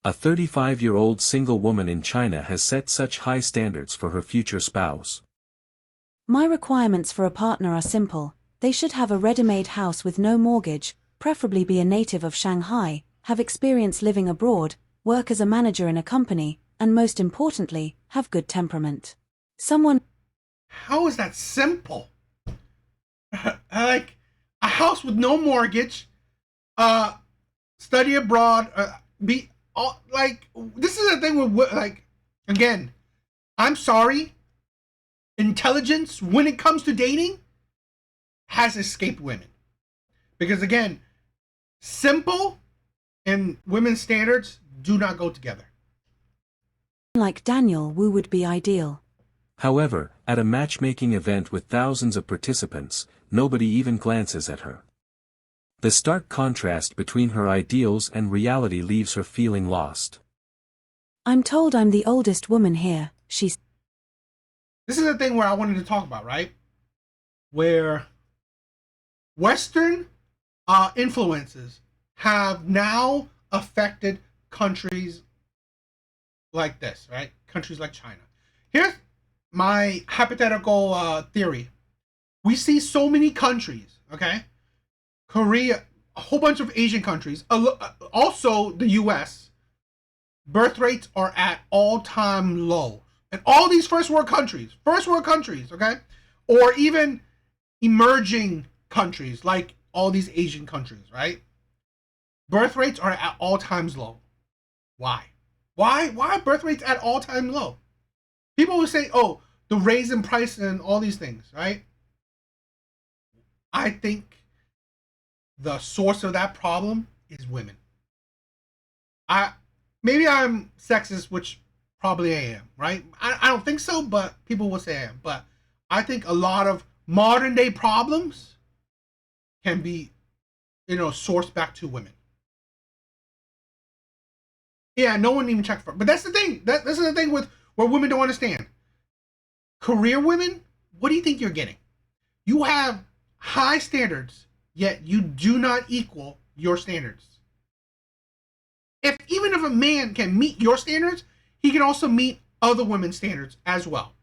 A 35-year-old single woman in China has set such high standards for her future spouse. My requirements for a partner are simple. They should have a ready-made house with no mortgage, preferably be a native of Shanghai, have experience living abroad, work as a manager in a company, and most importantly, have good temperament. Someone. How is that simple? Like, a house with no mortgage, study abroad, be like, this is the thing with, like, again, I'm sorry, intelligence when it comes to dating has escaped women, because again, simple and women's standards do not go together. Like Daniel Wu would be ideal. However, at a matchmaking event with thousands of participants, nobody even glances at her. The stark contrast between her ideals and reality leaves her feeling lost. I'm told I'm the oldest woman here, she's. This is the thing where I wanted to talk about, right? Where Western influences have now affected countries like this, right? Countries like China. Here's my hypothetical theory. We see so many countries, okay? Korea, a whole bunch of Asian countries, also the US, birth rates are at all-time low. And all these first world countries, okay? Or even emerging countries like all these Asian countries, right? Birth rates are at all times low. Why? Why are birth rates at all time low? People will say, oh, the raise in price and all these things, right? I think the source of that problem is women. Maybe I'm sexist, which probably I am, right? I don't think so, but people will say I am. But I think a lot of modern day problems can be, sourced back to women. Yeah, no one even checked for it. But that's the thing. This is the thing with what women don't understand. Career women, what do you think you're getting? You have high standards, yet you do not equal your standards. Even if a man can meet your standards, he can also meet other women's standards as well.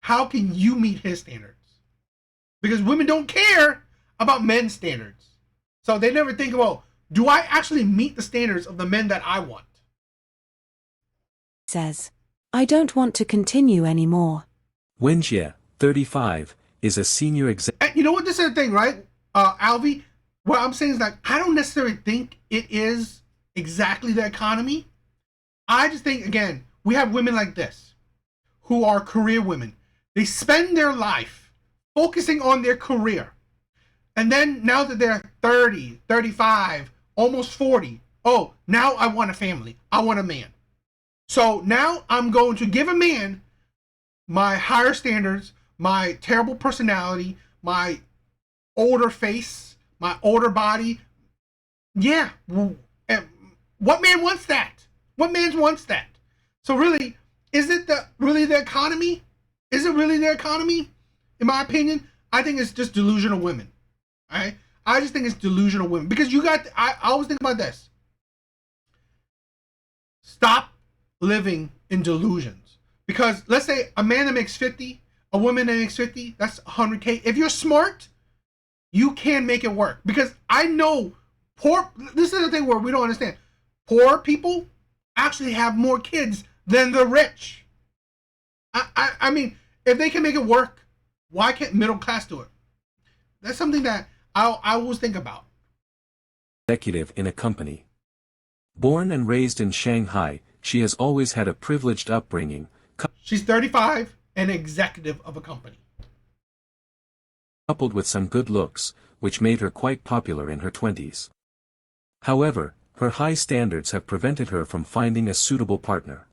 How can you meet his standards? Because women don't care about men's standards. So they never think about, do I actually meet the standards of the men that I want? Says, I don't want to continue anymore. Wenjie, 35, is a senior And you know what? This is the thing, right? Alvy, what I'm saying is that I don't necessarily think it is exactly the economy. I just think, again, we have women like this who are career women. They spend their life focusing on their career. And then now that they're 30, 35, almost 40, oh, now I want a family. I want a man. So now I'm going to give a man my higher standards, my terrible personality, my older face, my older body. Yeah. What man wants that? What man wants that? So really, is it really the economy? Is it really the economy? In my opinion, I think it's just delusional women. All right? I just think it's delusional women. Because I always think about this. Stop living in delusions. Because let's say a man that makes 50, a woman that makes 50, that's 100K. If you're smart, you can make it work. Because I know this is the thing where we don't understand. Poor people actually have more kids than the rich. I mean, if they can make it work, why can't middle class do it? That's something that I always think about. Executive in a company. Born and raised in Shanghai, she has always had a privileged upbringing. She's 35 and executive of a company. Coupled with some good looks, which made her quite popular in her 20s. However, her high standards have prevented her from finding a suitable partner.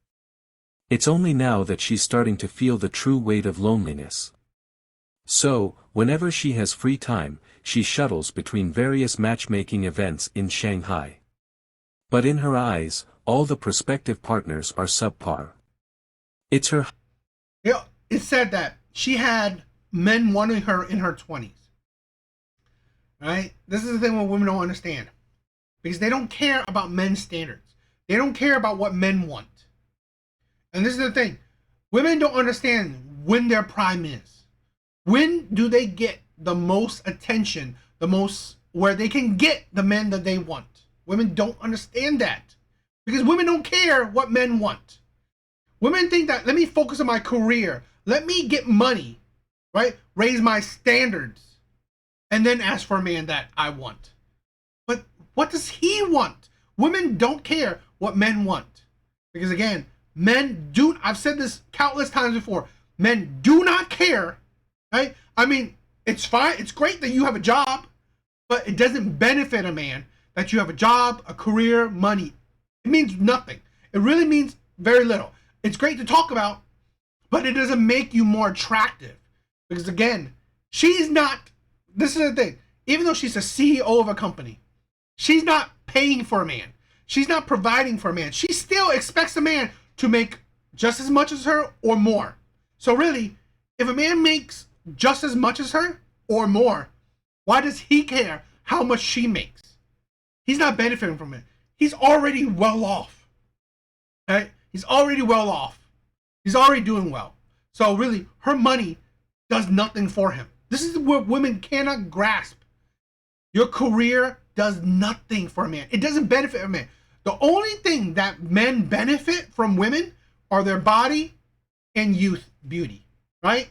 It's only now that she's starting to feel the true weight of loneliness. So, whenever she has free time, she shuttles between various matchmaking events in Shanghai. But in her eyes, all the prospective partners are subpar. It's her. It said that she had men wanting her in her 20s. Right? This is the thing what women don't understand. Because they don't care about men's standards. They don't care about what men want. And this is the thing. Women don't understand when their prime is. When do they get the most attention, the most where they can get the men that they want? Women don't understand that. Because women don't care what men want. Women think that, let me focus on my career. Let me get money, right? Raise my standards. And then ask for a man that I want. But what does he want? Women don't care what men want. Because again, men do, I've said this countless times before, men do not care, right? I mean, it's fine, it's great that you have a job, but it doesn't benefit a man that you have a job, a career, money. It means nothing. It really means very little. It's great to talk about, but it doesn't make you more attractive. Because again, she's not, this is the thing, even though she's a CEO of a company, she's not paying for a man. She's not providing for a man. She still expects a man to make just as much as her or more. So really, if a man makes just as much as her or more, why does he care how much she makes? He's not benefiting from it. He's already well off. Right? He's already well off. He's already doing well. So really, her money does nothing for him. This is what women cannot grasp. Your career does nothing for a man. It doesn't benefit a man. The only thing that men benefit from women are their body and youth, beauty, right?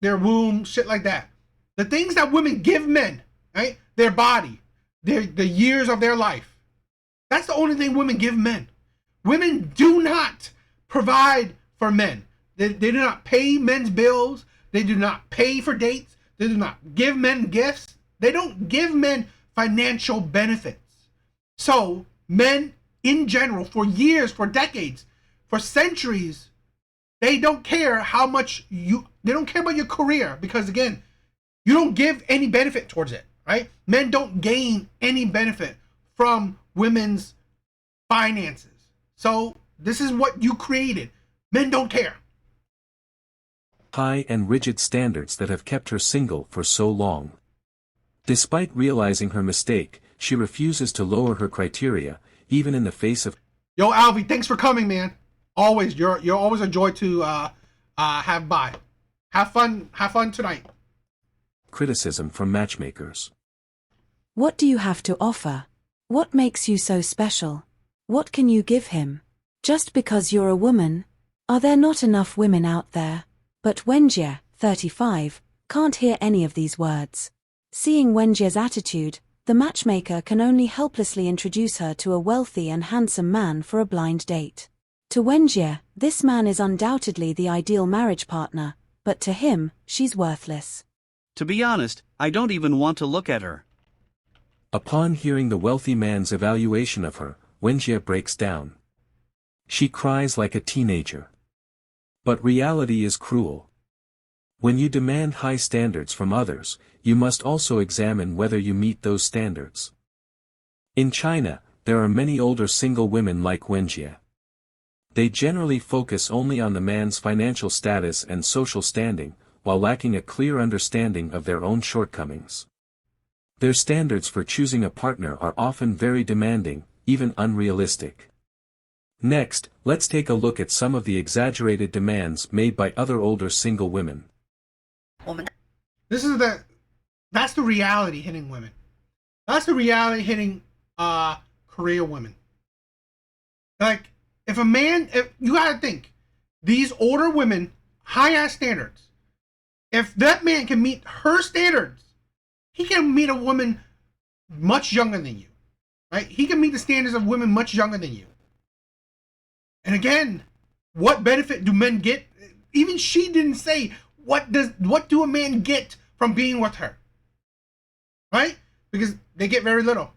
Their womb, shit like that. The things that women give men, right? Their body, the years of their life. That's the only thing women give men. Women do not provide for men. They do not pay men's bills. They do not pay for dates. They do not give men gifts. They don't give men financial benefits. So men in general, for years, for decades, for centuries, they don't care how much they don't care about your career, because again, you don't give any benefit towards it, right? Men don't gain any benefit from women's finances. So this is what you created. Men don't care. High and rigid standards that have kept her single for so long. Despite realizing her mistake, she refuses to lower her criteria, even in the face of... Yo, Alvy, thanks for coming, man. Always, you're always a joy to have by. Have fun tonight. criticism from matchmakers. What do you have to offer? What makes you so special? What can you give him? Just because you're a woman? Are there not enough women out there? But Wenjie, 35, can't hear any of these words. Seeing Wenjie's attitude, the matchmaker can only helplessly introduce her to a wealthy and handsome man for a blind date. To Wenjie, this man is undoubtedly the ideal marriage partner, but to him, she's worthless. To be honest, I don't even want to look at her. Upon hearing the wealthy man's evaluation of her, Wenjie breaks down. She cries like a teenager. But reality is cruel. When you demand high standards from others, you must also examine whether you meet those standards. In China, there are many older single women like Wenjie. They generally focus only on the man's financial status and social standing, while lacking a clear understanding of their own shortcomings. Their standards for choosing a partner are often very demanding, even unrealistic. Next, let's take a look at some of the exaggerated demands made by other older single women. That's the reality hitting women. That's the reality hitting Korean women. Like, if you gotta think, these older women, high-ass standards, if that man can meet her standards, he can meet a woman much younger than you, right? He can meet the standards of women much younger than you. And again, what benefit do men get? Even she didn't say, what do a man get from being with her? Right? Because they get very little.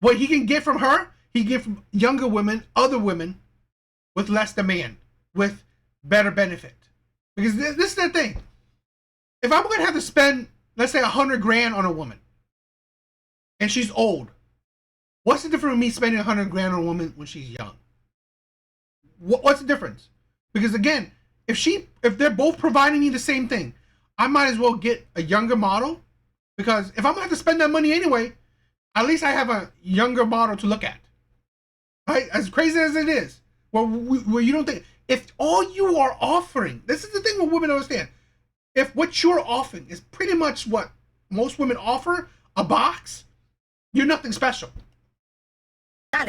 What he can get from her, he can get from younger women, other women, with less demand, with better benefit. Because this is the thing. If I'm gonna have to spend, let's say, 100 grand on a woman, and she's old, what's the difference with me spending 100 grand on a woman when she's young? What's the difference? Because again, if they're both providing me the same thing, I might as well get a younger model, because if I'm gonna have to spend that money anyway, at least I have a younger model to look at. right? As crazy as it is, where you don't think, if all you are offering, this is the thing what women understand. If what you're offering is pretty much what most women offer, a box, you're nothing special. As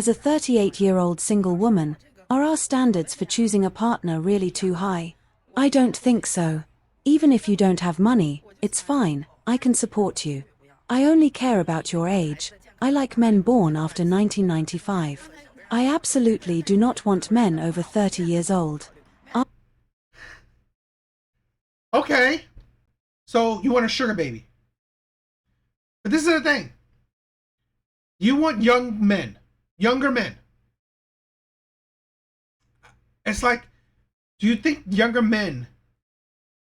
a 38-year-old single woman, are our standards for choosing a partner really too high? I don't think so. Even if you don't have money, it's fine, I can support you. I only care about your age. I like men born after 1995. I absolutely do not want men over 30 years old. Okay, so you want a sugar baby. But this is the thing. You want younger men. It's like, do you think younger men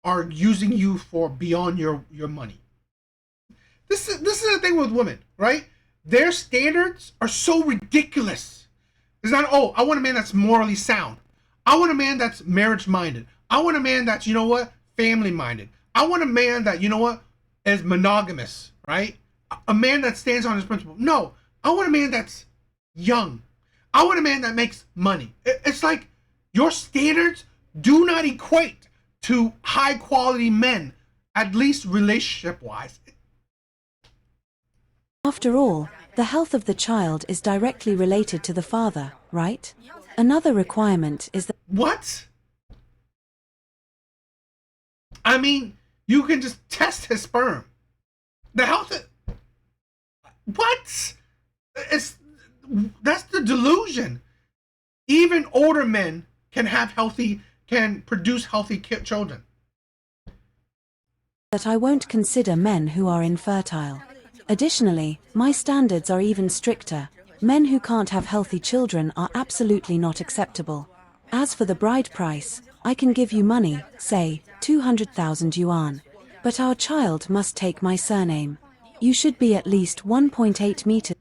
are using you for beyond your money? This is the thing with women, right? Their standards are so ridiculous. It's not, oh, I want a man that's morally sound. I want a man that's marriage minded. I want a man that's, you know what, family minded. I want a man that, you know what, is monogamous, right? A man that stands on his principle. No, I want a man that's young. I want a man that makes money. It's like your standards do not equate to high quality men, at least relationship wise. After all, the health of the child is directly related to the father, right? Another requirement is that... What? I mean, you can just test his sperm. The health of... What? That's the delusion. Even older men can produce healthy children. That I won't consider men who are infertile. Additionally, my standards are even stricter. Men who can't have healthy children are absolutely not acceptable. As for the bride price, I can give you money, say, 200,000 yuan. But our child must take my surname. You should be at least 1.8 meters.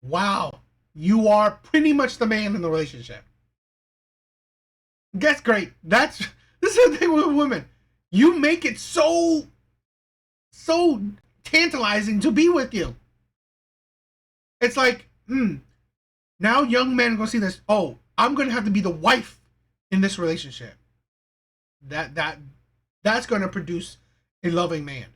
Wow, you are pretty much the man in the relationship. That's great. This is the thing with women. You make it so tantalizing to be with you. It's like, now young men are gonna see this. Oh, I'm gonna have to be the wife in this relationship. That's gonna produce a loving man.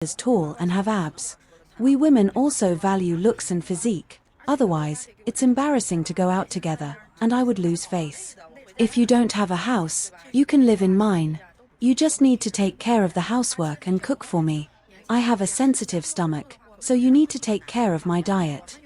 Is tall and have abs. We women also value looks and physique. Otherwise, it's embarrassing to go out together, and I would lose face. If you don't have a house, you can live in mine. You just need to take care of the housework and cook for me. I have a sensitive stomach, so you need to take care of my diet.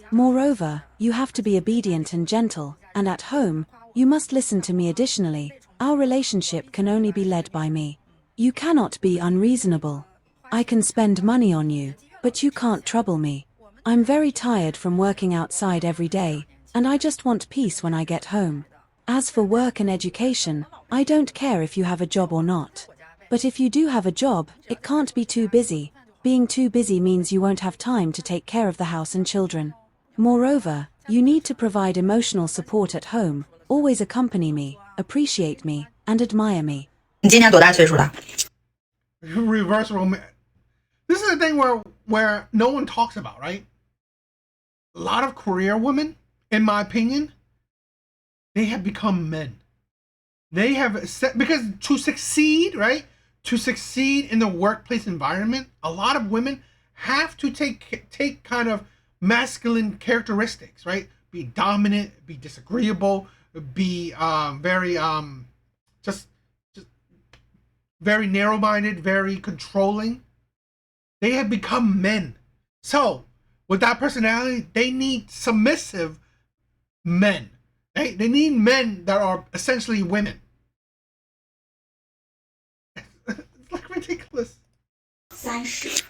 Moreover, you have to be obedient and gentle, and at home, you must listen to me. Additionally, our relationship can only be led by me. You cannot be unreasonable. I can spend money on you, but you can't trouble me. I'm very tired from working outside every day, and I just want peace when I get home. As for work and education, I don't care if you have a job or not. But if you do have a job, it can't be too busy. Being too busy means you won't have time to take care of the house and children. Moreover, you need to provide emotional support at home, always accompany me, appreciate me, and admire me. 你今年多大岁数了？ Reverse romance. This is the thing where no one talks about, right? A lot of career women, in my opinion, they have become men. They have because to succeed, right? To succeed in the workplace environment, a lot of women have to take kind of masculine characteristics, right? Be dominant, be disagreeable, be very just very narrow-minded, very controlling. They have become men. So with that personality, they need submissive men. They need men that are essentially women. It's like ridiculous. 30.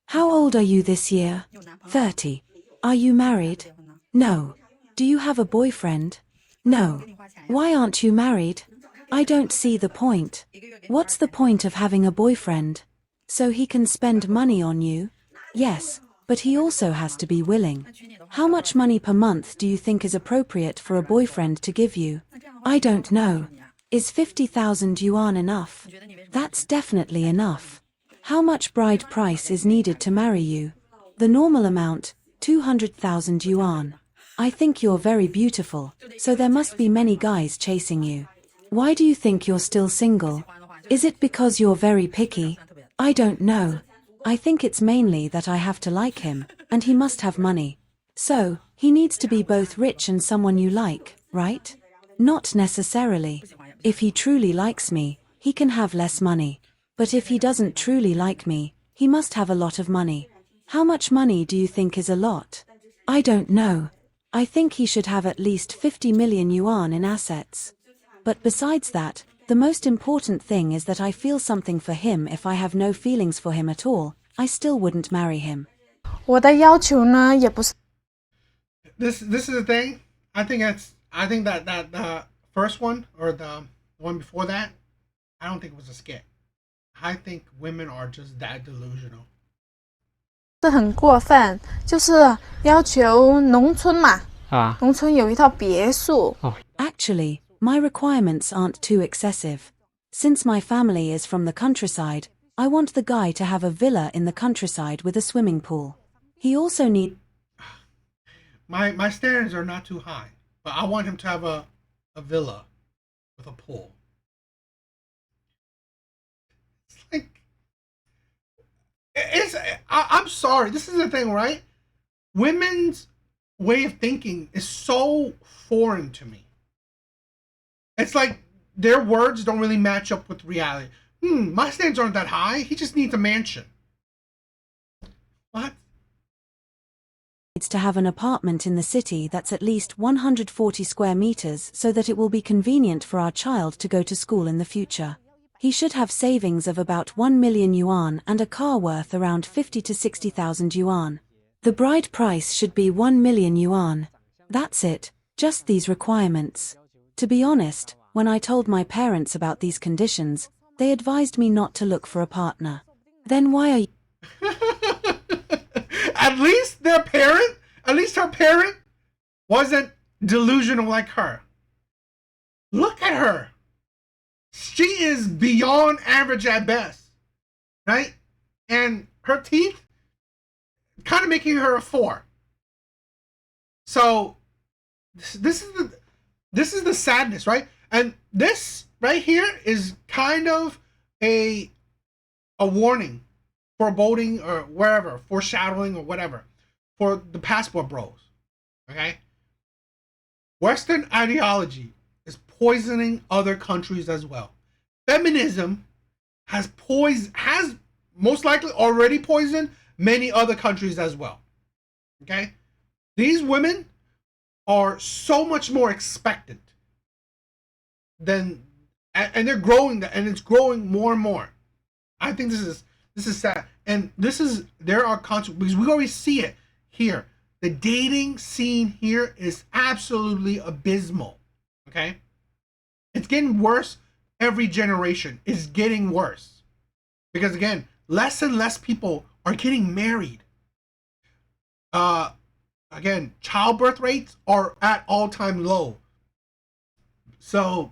How old are you this year? 30. Are you married? No. Do you have a boyfriend? No. Why aren't you married? I don't see the point. What's the point of having a boyfriend? So he can spend money on you? Yes, but he also has to be willing. How much money per month do you think is appropriate for a boyfriend to give you? I don't know. Is 50,000 yuan enough? That's definitely enough. How much bride price is needed to marry you? The normal amount, 200,000 yuan. I think you're very beautiful, so there must be many guys chasing you. Why do you think you're still single? Is it because you're very picky? I don't know. I think it's mainly that I have to like him, and he must have money. So, he needs to be both rich and someone you like, right? Not necessarily. If he truly likes me, he can have less money. But if he doesn't truly like me, he must have a lot of money. How much money do you think is a lot? I don't know. I think he should have at least 50 million yuan in assets. But besides that, the most important thing is that I feel something for him. If I have no feelings for him at all, I still wouldn't marry him. 我的要求呢，也不是 This is the thing. I think that the first one or the one before that, I don't think it was a skit. I think women are just that delusional. 很过分，就是要求农村嘛，农村有一套别墅。Actually, my requirements aren't too excessive. Since my family is from the countryside, I want the guy to have a villa in the countryside with a swimming pool. He also needs... My standards are not too high, but I want him to have a villa with a pool. It's like I'm sorry. This is the thing, right? Women's way of thinking is so foreign to me. It's like their words don't really match up with reality. My standards aren't that high. He just needs a mansion. What? to have an apartment in the city that's at least 140 square meters so that it will be convenient for our child to go to school in the future. He should have savings of about 1 million yuan and a car worth around 50 to 60,000 yuan. The bride price should be 1 million yuan. That's it, just these requirements. To be honest, when I told my parents about these conditions, they advised me not to look for a partner. Then why are you... At least her parent wasn't delusional like her. Look at her. She is beyond average at best, right? And her teeth kind of making her a 4. So this is the sadness, right? And this right here is kind of a warning, foreboding, or wherever, foreshadowing or whatever, for the passport bros. Okay? Western ideology is poisoning other countries as well. Feminism has most likely already poisoned many other countries as well. Okay? These women are so much more expectant than, and they're growing, and it's growing more and more. I think this is sad, and there are consequences, because we always see it here. The dating scene here is absolutely abysmal. Okay, it's getting worse. Every generation is getting worse because, again, less and less people are getting married. Again, childbirth rates are at all-time low. So,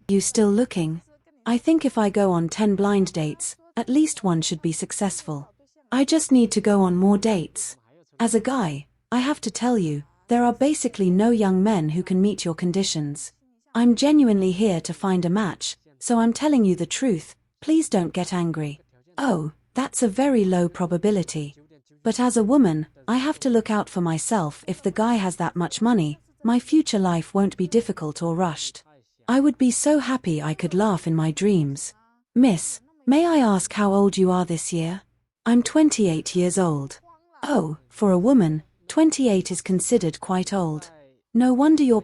You still looking? I think if I go on 10 blind dates, at least one should be successful. I just need to go on more dates. As a guy, I have to tell you, there are basically no young men who can meet your conditions. I'm genuinely here to find a match, so I'm telling you the truth. Please don't get angry. Oh, that's a very low probability. But as a woman, I have to look out for myself. If the guy has that much money, my future life won't be difficult or rushed. I would be so happy I could laugh in my dreams. Miss, may I ask how old you are this year? I'm 28 years old. Oh, for a woman, 28 is considered quite old. No wonder you're...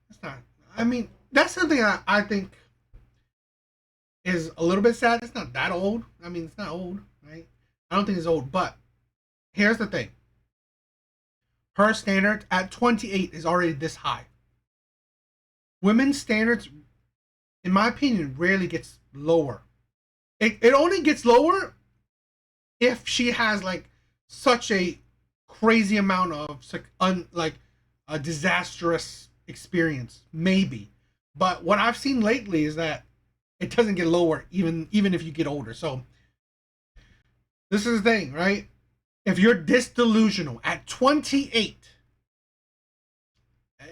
it's not. I mean, that's something I think is a little bit sad. It's not that old. I mean, it's not old, right? I don't think it's old, but here's the thing. Her standard at 28 is already this high. Women's standards, in my opinion, rarely gets lower. It only gets lower if she has like such a crazy amount of a disastrous experience, maybe. But what I've seen lately is that it doesn't get lower even if you get older. So this is the thing, right? if you're this delusional at 28,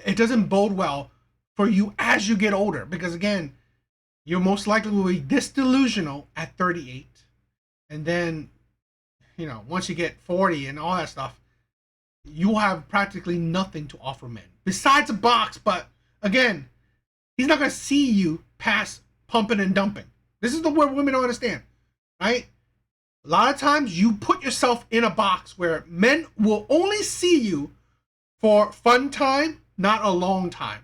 it doesn't bode well for you as you get older, because again, you most likely will be this delusional at 38, and then, you know, once you get 40 and all that stuff, you will have practically nothing to offer men besides a box. But again, he's not going to see you past pumping and dumping. This is the word women don't understand, right? A lot of times you put yourself in a box where men will only see you for fun time, not a long time.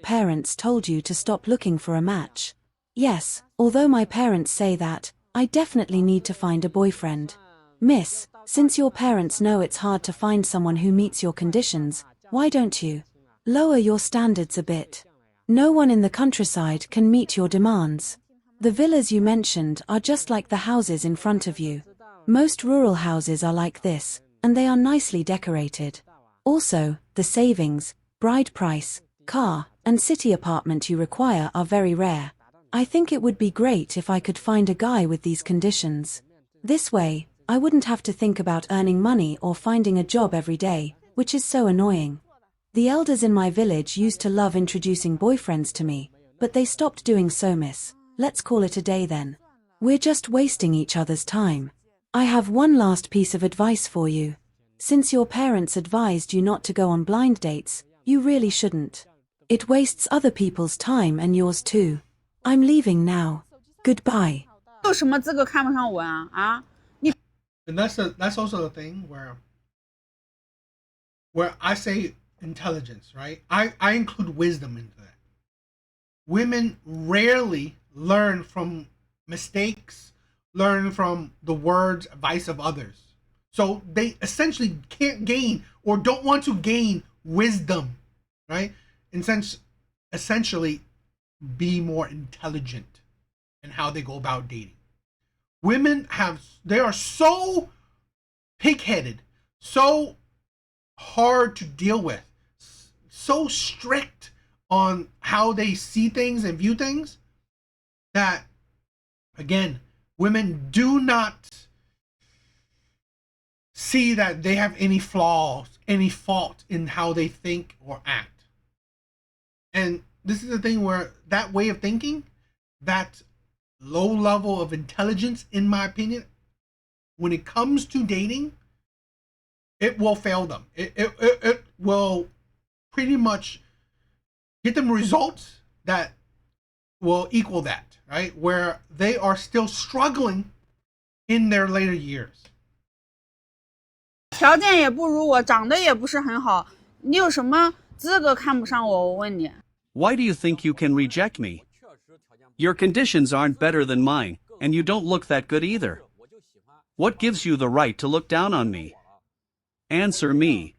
Parents told you to stop looking for a match. Yes, although my parents say that, I definitely need to find a boyfriend. Miss, since your parents know it's hard to find someone who meets your conditions, why don't you lower your standards a bit? No one in the countryside can meet your demands. The villas you mentioned are just like the houses in front of you. Most rural houses are like this, and they are nicely decorated. Also, the savings, bride price, car, and city apartment you require are very rare. I think it would be great if I could find a guy with these conditions. This way, I wouldn't have to think about earning money or finding a job every day, which is so annoying. The elders in my village used to love introducing boyfriends to me, but they stopped doing so, miss. Let's call it a day then. We're just wasting each other's time. I have one last piece of advice for you. Since your parents advised you not to go on blind dates, you really shouldn't. It wastes other people's time and yours too. I'm leaving now. Goodbye. 有什么资格看不上我啊？啊， And that's also the thing where I say intelligence, right? I include wisdom into that. Women rarely learn from mistakes, learn from the words, advice of others. So they essentially can't gain or don't want to gain wisdom, right? In sense, essentially be more intelligent in how they go about dating. Women they are so pig-headed, so hard to deal with, so strict on how they see things and view things, that, again, women do not see that they have any flaws, any fault in how they think or act. And this is the thing where that way of thinking, that low level of intelligence, in my opinion, when it comes to dating, it will fail them. It will pretty much get them results that will equal that, right? Where they are still struggling in their later years. 条件也不如我，长得也不是很好，你有什么资格看不上我？我问你。 Why do you think you can reject me? Your conditions aren't better than mine, and you don't look that good either. What gives you the right to look down on me? Answer me.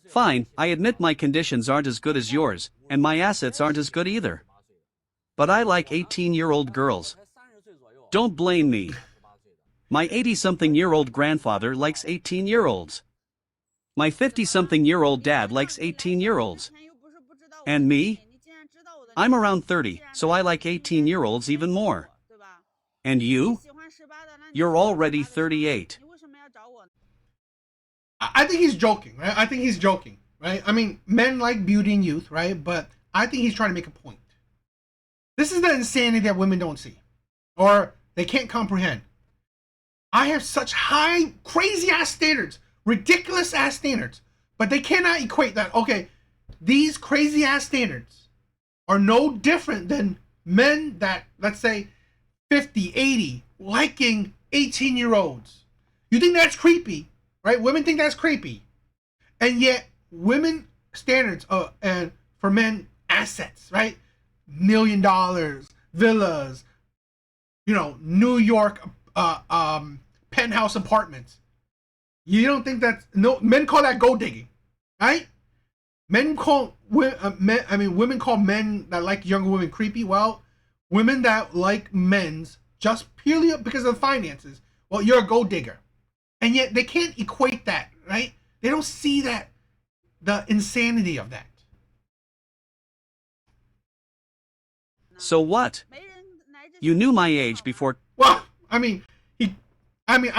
Fine, I admit my conditions aren't as good as yours, and my assets aren't as good either. But I like 18-year-old girls. Don't blame me. My 80-something-year-old grandfather likes 18-year-olds. My 50-something-year-old dad likes 18-year-olds. And me? I'm around 30, so I like 18-year-olds even more. And you? You're already 38. I think he's joking, right? I think he's joking, right? I mean, men like beauty and youth, right? But I think he's trying to make a point. This is the insanity that women don't see, or they can't comprehend. I have such high, crazy-ass standards, ridiculous-ass standards, but they cannot equate that, okay, these crazy-ass standards are no different than men that, let's say, 50, 80, liking 18-year-olds. You think that's creepy, right? Women think that's creepy. And yet, women standards and for men, assets, right? $1 million, villas, you know, New York penthouse apartments. You don't think that's, no, men call that gold digging, right? Women call men that like younger women creepy. Well, women that like men's just purely because of finances, well, you're a gold digger. And yet they can't equate that, right? They don't see that, the insanity of that. So what? You knew my age before. Well, I mean, I mean,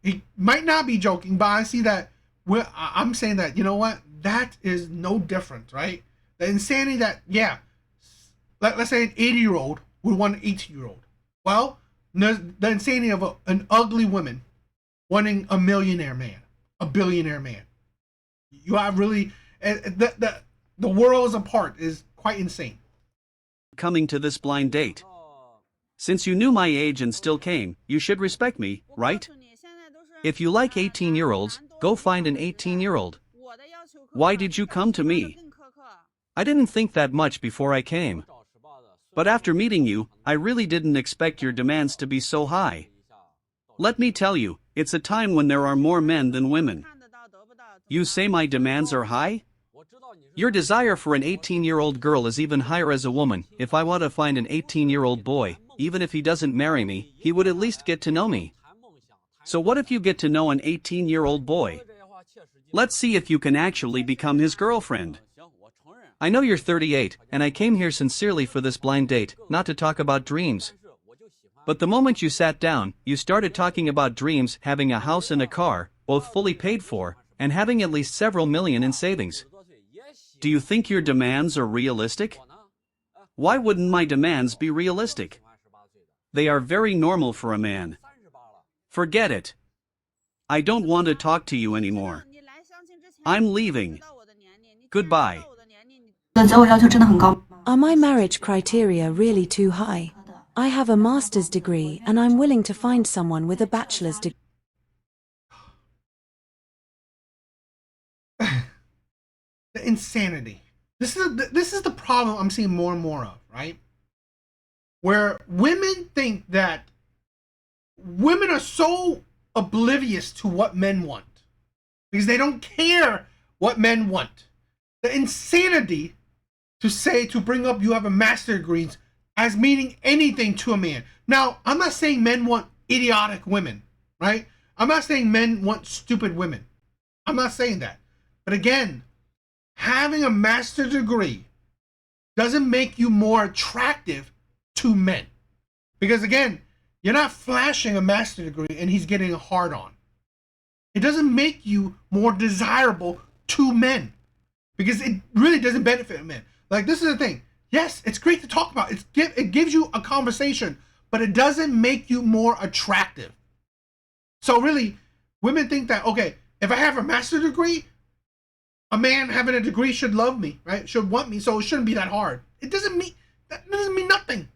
he might not be joking, but I see that I'm saying that, you know what? That is no different, right? The insanity that, yeah, let's say an 80-year-old would want an 18-year-old. Well, the insanity of an ugly woman wanting a millionaire man, a billionaire man. You have really, the worlds apart is quite insane. Coming to this blind date. Since you knew my age and still came, you should respect me, right? If you like 18-year-olds, go find an 18-year-old. Why did you come to me? I didn't think that much before I came. But after meeting you, I really didn't expect your demands to be so high. Let me tell you, it's a time when there are more men than women. You say my demands are high? Your desire for an 18-year-old girl is even higher as a woman. If I want to find an 18-year-old boy, even if he doesn't marry me, he would at least get to know me. So what if you get to know an 18-year-old boy? Let's see if you can actually become his girlfriend. I know you're 38, and I came here sincerely for this blind date, not to talk about dreams. But the moment you sat down, you started talking about dreams, having a house and a car, both fully paid for, and having at least several million in savings. Do you think your demands are realistic? Why wouldn't my demands be realistic? They are very normal for a man. Forget it. I don't want to talk to you anymore. I'm leaving. Goodbye. Are my marriage criteria really too high? I have a master's degree and I'm willing to find someone with a bachelor's degree. The insanity. This is the problem I'm seeing more and more of, right? Where women think that women are so oblivious to what men want because they don't care what men want. The insanity to bring up you have a master's degree as meaning anything to a man. Now, I'm not saying men want idiotic women, right? I'm not saying men want stupid women. I'm not saying that. But again, having a master's degree doesn't make you more attractive to men. Because again, you're not flashing a master's degree and he's getting a hard on. It doesn't make you more desirable to men. Because it really doesn't benefit men. Like, this is the thing. Yes, it's great to talk about. It gives you a conversation, but it doesn't make you more attractive. So really, women think that, okay, if I have a master's degree, a man having a degree should love me, right? Should want me, so it shouldn't be that hard. That doesn't mean nothing.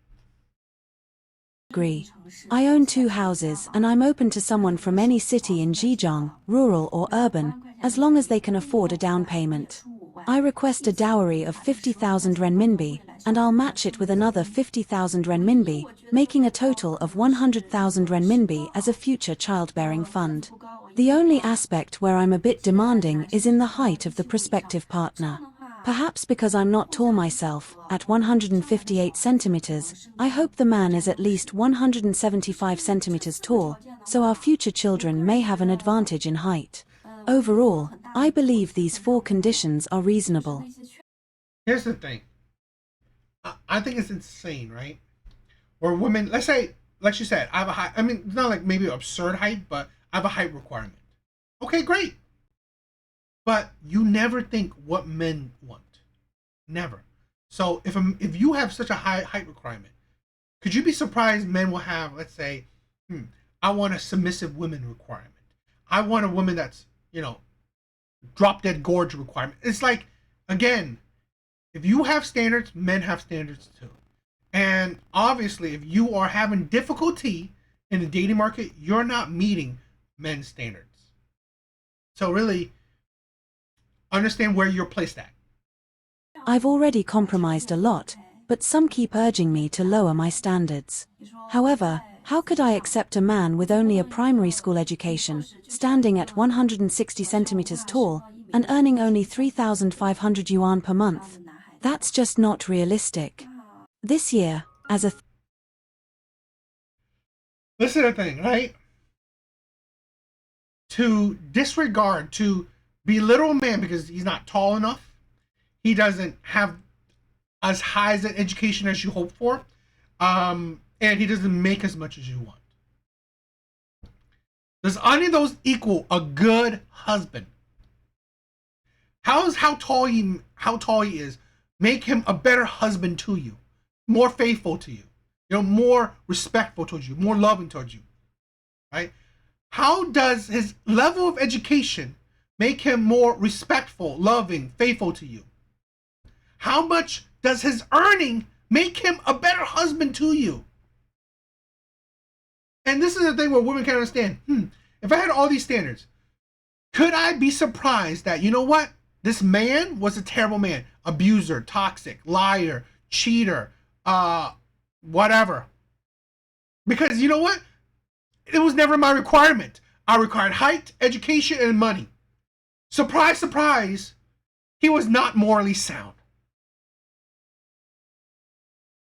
I own 2 houses and I'm open to someone from any city in Zhejiang, rural or urban, as long as they can afford a down payment. I request a dowry of 50,000 renminbi, and I'll match it with another 50,000 renminbi, making a total of 100,000 renminbi as a future childbearing fund. The only aspect where I'm a bit demanding is in the height of the prospective partner. Perhaps because I'm not tall myself, at 158 centimeters, I hope the man is at least 175 centimeters tall, so our future children may have an advantage in height. Overall, I believe these 4 conditions are reasonable. Here's the thing. I think it's insane, right? Where women, let's say, like you said, I have a height, I mean, it's not like maybe absurd height, but I have a height requirement. Okay, great. But you never think what men want. Never. So if you have such a high height requirement, could you be surprised men will have, let's say, I want a submissive woman requirement. I want a woman that's, drop dead gorge requirement. It's like, again, if you have standards, men have standards too. And obviously, if you are having difficulty in the dating market, you're not meeting men's standards. So really, understand where you're placed at. I've already compromised a lot, but some keep urging me to lower my standards. However, how could I accept a man with only a primary school education, standing at 160 centimeters tall, and earning only 3,500 yuan per month? That's just not realistic. This year, as a... This is the thing, right? To disregard, to belittle a man because he's not tall enough, he doesn't have as high as an education as you hope for, and he doesn't make as much as you want. Does any of those equal a good husband? How tall he is make him a better husband to you, more faithful to you, more respectful towards you, more loving towards you, right? How does his level of education make him more respectful, loving, faithful to you? How much does his earning make him a better husband to you? And this is the thing where women can understand. If I had all these standards, could I be surprised that, you know what? This man was a terrible man, abuser, toxic, liar, cheater, whatever. Because you know what? It was never my requirement. I required height, education, and money. Surprise, surprise, he was not morally sound.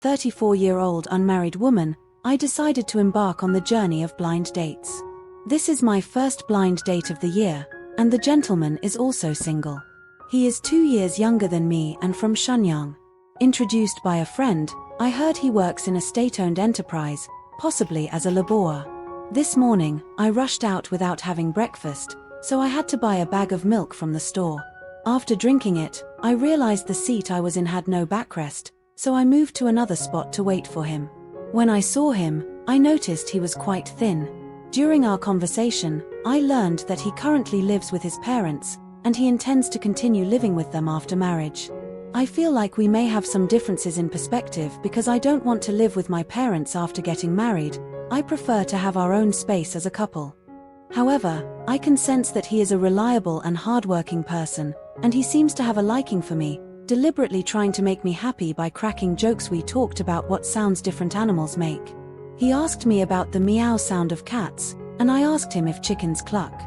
34-year-old unmarried woman, I decided to embark on the journey of blind dates. This is my first blind date of the year, and the gentleman is also single. He is 2 years younger than me and from Shenyang. Introduced by a friend, I heard he works in a state-owned enterprise, possibly as a laborer. This morning, I rushed out without having breakfast, so I had to buy a bag of milk from the store. After drinking it, I realized the seat I was in had no backrest, so I moved to another spot to wait for him. When I saw him, I noticed he was quite thin. During our conversation, I learned that he currently lives with his parents, and he intends to continue living with them after marriage. I feel like we may have some differences in perspective because I don't want to live with my parents after getting married. I prefer to have our own space as a couple. However, I can sense that he is a reliable and hardworking person, and he seems to have a liking for me, deliberately trying to make me happy by cracking jokes. We talked about what sounds different animals make. He asked me about the meow sound of cats, and I asked him if chickens cluck.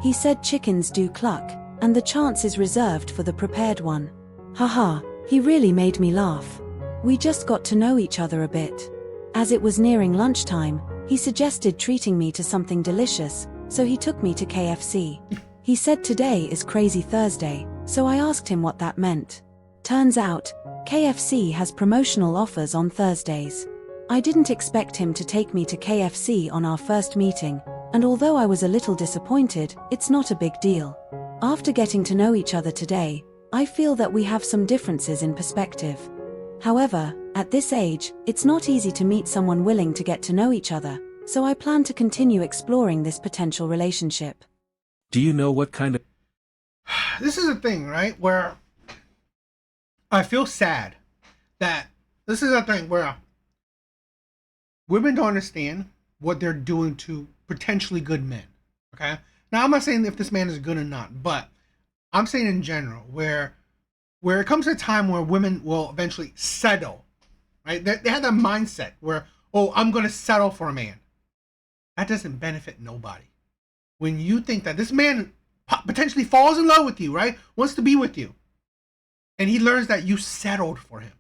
He said chickens do cluck, and the chance is reserved for the prepared one. Haha, he really made me laugh. We just got to know each other a bit. As it was nearing lunchtime, he suggested treating me to something delicious, so he took me to KFC. He said today is Crazy Thursday, so I asked him what that meant. Turns out, KFC has promotional offers on Thursdays. I didn't expect him to take me to KFC on our first meeting, and although I was a little disappointed, it's not a big deal. After getting to know each other today, I feel that we have some differences in perspective. However, at this age, it's not easy to meet someone willing to get to know each other, so I plan to continue exploring this potential relationship. Do you know what kind of... This is a thing, right, where I feel sad that this is a thing where women don't understand what they're doing to potentially good men, okay? Now, I'm not saying if this man is good or not, but I'm saying in general, where it comes to a time where women will eventually settle, right? They have that mindset where, oh, I'm going to settle for a man. That doesn't benefit nobody. When you think that this man potentially falls in love with you, right? Wants to be with you. And he learns that you settled for him,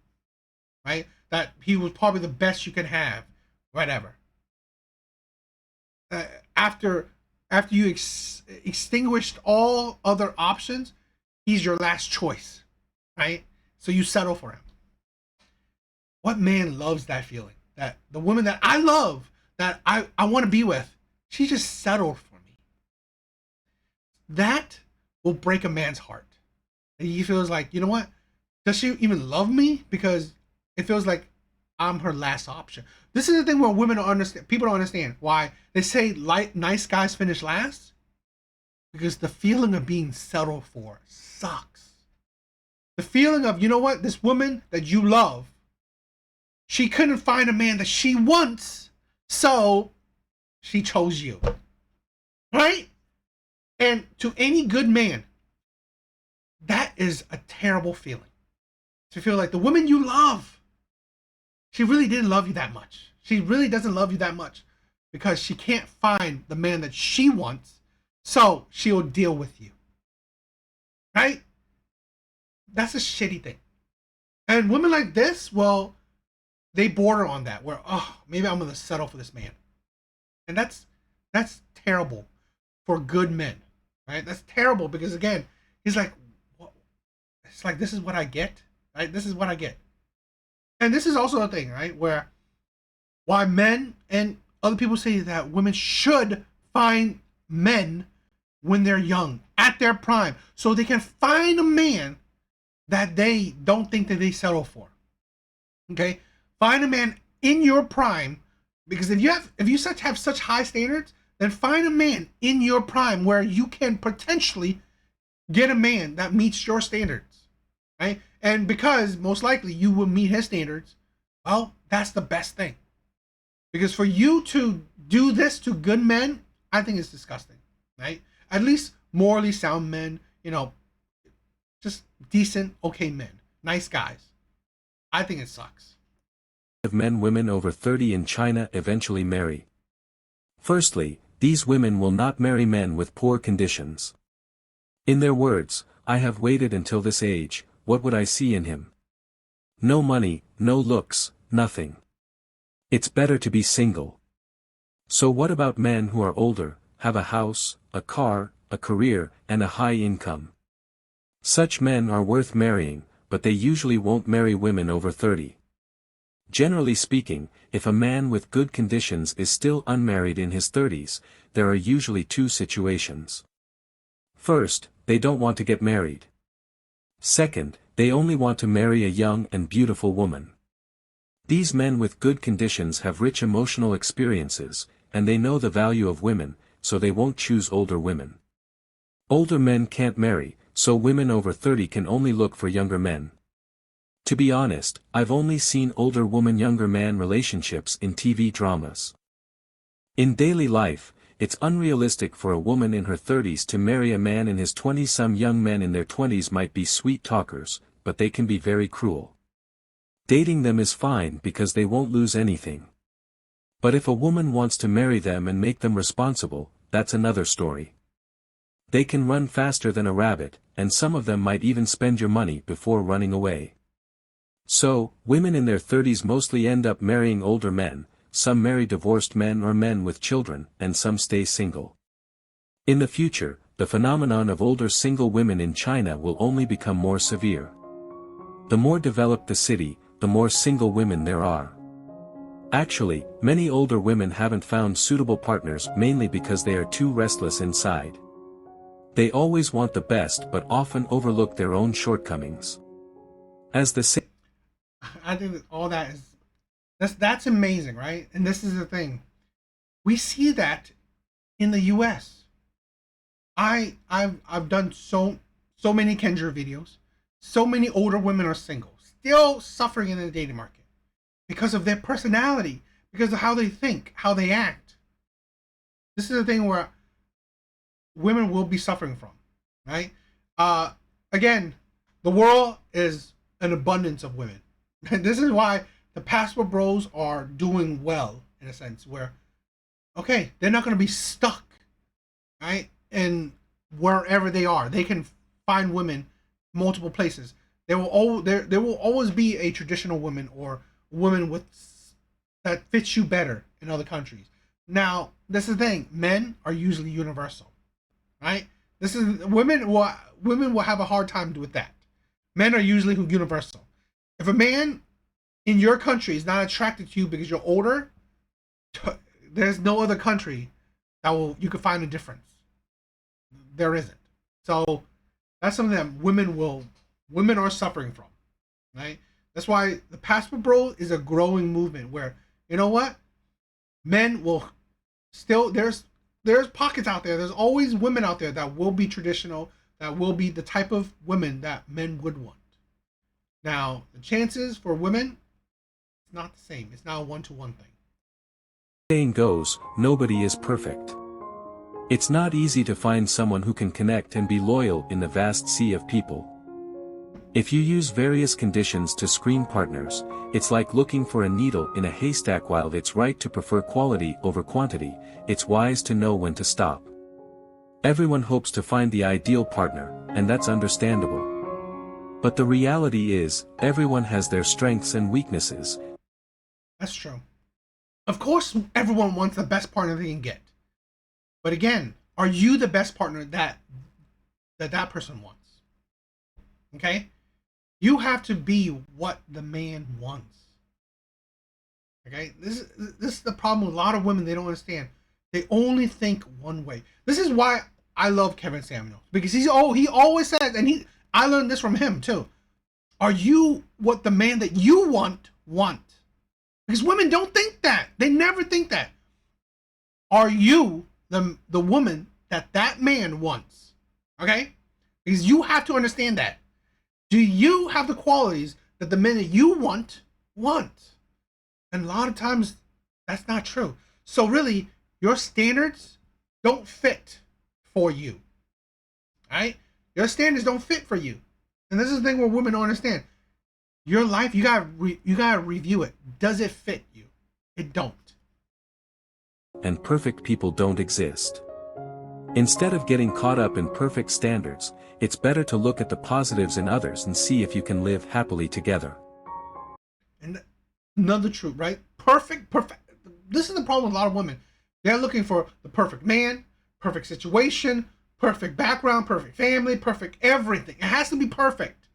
right? That he was probably the best you could have, whatever. After you extinguished all other options, he's your last choice, right? So you settle for him. What man loves that feeling? That the woman that I love, that I want to be with, she just settled for me. That will break a man's heart. And he feels like, you know what? Does she even love me? Because it feels like I'm her last option. This is the thing where women don't understand. People don't understand why they say nice guys finish last. Because the feeling of being settled for sucks. The feeling of, you know what? This woman that you love, she couldn't find a man that she wants, so she chose you. Right? And to any good man, that is a terrible feeling. To feel like the woman you love, she really didn't love you that much. She really doesn't love you that much because she can't find the man that she wants, so she'll deal with you. Right? That's a shitty thing. And women like this, well, they border on that, where, oh, maybe I'm going to settle for this man. And that's terrible for good men. Right? That's terrible because, again, he's like, what? It's like, this is what I get. Right? This is what I get. And this is also a thing, right? Where why men and other people say that women should find men when they're young, at their prime, so they can find a man that they don't think that they settle for. Okay? Find a man in your prime, because if you have such high standards, then find a man in your prime where you can potentially get a man that meets your standards. Right? And because most likely you will meet his standards, well, that's the best thing. Because for you to do this to good men, I think it's disgusting. Right? At least morally sound men, just decent, okay men, nice guys. I think it sucks. Of men women over 30 in China eventually marry. Firstly, these women will not marry men with poor conditions. In their words, I have waited until this age, what would I see in him? No money, no looks, nothing. It's better to be single. So what about men who are older, have a house, a car, a career, and a high income? Such men are worth marrying, but they usually won't marry women over 30. Generally speaking, if a man with good conditions is still unmarried in his 30s, there are usually two situations. First, they don't want to get married. Second, they only want to marry a young and beautiful woman. These men with good conditions have rich emotional experiences, and they know the value of women, so they won't choose older women. Older men can't marry, so women over 30 can only look for younger men. To be honest, I've only seen older woman-younger man relationships in TV dramas. In daily life, it's unrealistic for a woman in her 30s to marry a man in his 20s. Some young men in their 20s might be sweet talkers, but they can be very cruel. Dating them is fine because they won't lose anything. But if a woman wants to marry them and make them responsible, that's another story. They can run faster than a rabbit, and some of them might even spend your money before running away. So, women in their 30s mostly end up marrying older men, some marry divorced men or men with children, and some stay single. In the future, the phenomenon of older single women in China will only become more severe. The more developed the city, the more single women there are. Actually, many older women haven't found suitable partners mainly because they are too restless inside. They always want the best but often overlook their own shortcomings. As the I think that all that is that's amazing, right? And this is the thing. We see that in the US. I've done so many Kendra videos. So many older women are single, still suffering in the dating market because of their personality, because of how they think, how they act. This is the thing where women will be suffering from, right? Again, the world is an abundance of women. And this is why the passport bros are doing well, in a sense, where, okay, they're not going to be stuck, right? And wherever they are, they can find women multiple places. There will always be a traditional woman or woman that fits you better in other countries. Now, this is the thing. Men are usually universal, right? Women will have a hard time with that. Men are usually universal. If a man in your country is not attracted to you because you're older, there's no other country that you can find a difference. There isn't. So that's something that women are suffering from, right? That's why the passport bro is a growing movement where, you know what? Men will still, there's pockets out there. There's always women out there that will be traditional, that will be the type of women that men would want. Now, the chances for women, it's not the same. It's not a one-to-one thing. Saying goes, nobody is perfect. It's not easy to find someone who can connect and be loyal in the vast sea of people. If you use various conditions to screen partners, it's like looking for a needle in a haystack. While it's right to prefer quality over quantity, it's wise to know when to stop. Everyone hopes to find the ideal partner, and that's understandable. But the reality is, everyone has their strengths and weaknesses. That's true. Of course, everyone wants the best partner they can get. But again, are you the best partner that person wants? Okay? You have to be what the man wants. Okay? This is the problem with a lot of women. They don't understand. They only think one way. This is why I love Kevin Samuels, because he always says, and I learned this from him too. Are you what the man that you want? Because women don't think that. They never think that. Are you the woman that man wants? Okay? Because you have to understand that. Do you have the qualities that the men that you want? And a lot of times that's not true. So really, your standards don't fit for you. Right? Your standards don't fit for you. And this is the thing where women don't understand. Your life, you gotta review it. Does it fit you? It don't. And perfect people don't exist. Instead of getting caught up in perfect standards, it's better to look at the positives in others and see if you can live happily together. And another truth, right? Perfect. This is the problem with a lot of women. They're looking for the perfect man, perfect situation, perfect background, perfect family, perfect everything. It has to be perfect.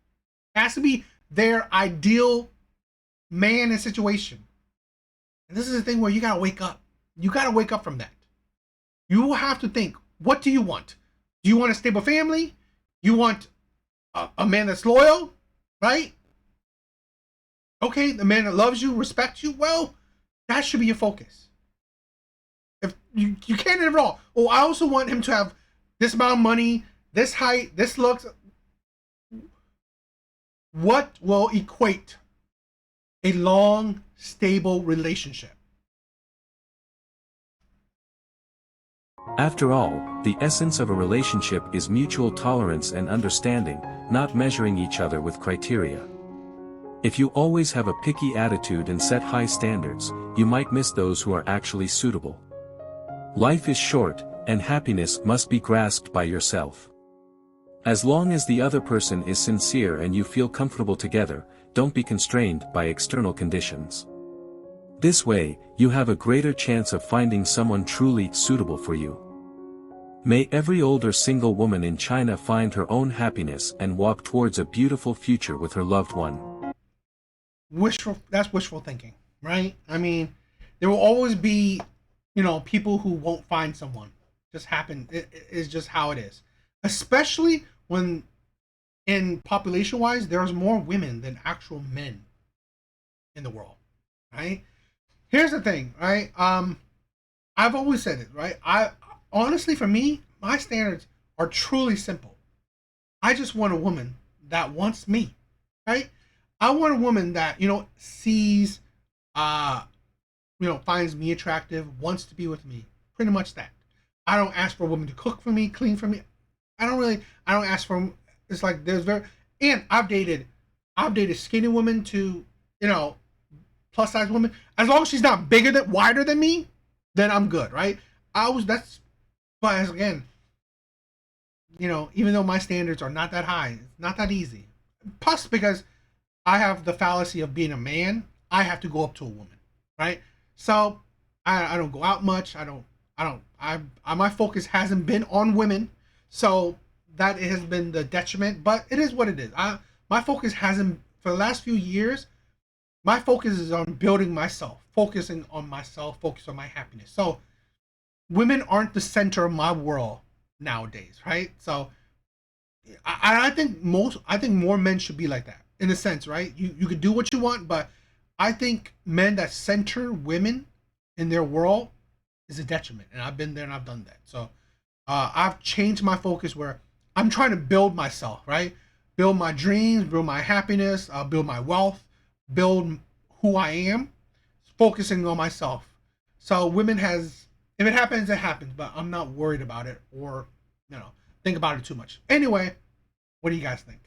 It has to be their ideal man and situation. And this is the thing where you gotta wake up. You gotta wake up from that. You have to think, what do you want? Do you want a stable family? You want a man that's loyal, right? Okay, the man that loves you, respects you. Well, that should be your focus. If you can't have it all. Oh, I also want him to have this amount of money, this height, this looks. What will equate a long, stable relationship? After all, the essence of a relationship is mutual tolerance and understanding, not measuring each other with criteria. If you always have a picky attitude and set high standards, you might miss those who are actually suitable. Life is short, and happiness must be grasped by yourself. As long as the other person is sincere and you feel comfortable together, don't be constrained by external conditions. This way, you have a greater chance of finding someone truly suitable for you. May every older single woman in China find her own happiness and walk towards a beautiful future with her loved one. That's wishful thinking, right? I mean, there will always be, people who won't find someone. Just happen. It is just how it is. Especially when, in population-wise, there's more women than actual men in the world, right? Here's the thing, right? I've always said it, right? Honestly, for me, my standards are truly simple. I just want a woman that wants me, right? I want a woman that, sees, finds me attractive, wants to be with me. Pretty much that. I don't ask for a woman to cook for me, clean for me. I don't ask for, it's like and I've dated skinny women to, plus size women. As long as she's not wider than me, then I'm good, right? But again, even though my standards are not that high, it's not that easy. Plus, because I have the fallacy of being a man, I have to go up to a woman, right? So I don't go out much. My focus hasn't been on women, so that has been the detriment. But it is what it is. My focus hasn't, for the last few years, my focus is on building myself, focusing on myself, focus on my happiness. So women aren't the center of my world nowadays, right? So I think more men should be like that, in a sense, right? You could do what you want, but I think men that center women in their world is a detriment. And I've been there and I've done that. So I've changed my focus where I'm trying to build myself, right? Build my dreams, build my happiness, build my wealth, build who I am, focusing on myself. So if it happens, it happens, but I'm not worried about it or, think about it too much. Anyway, what do you guys think?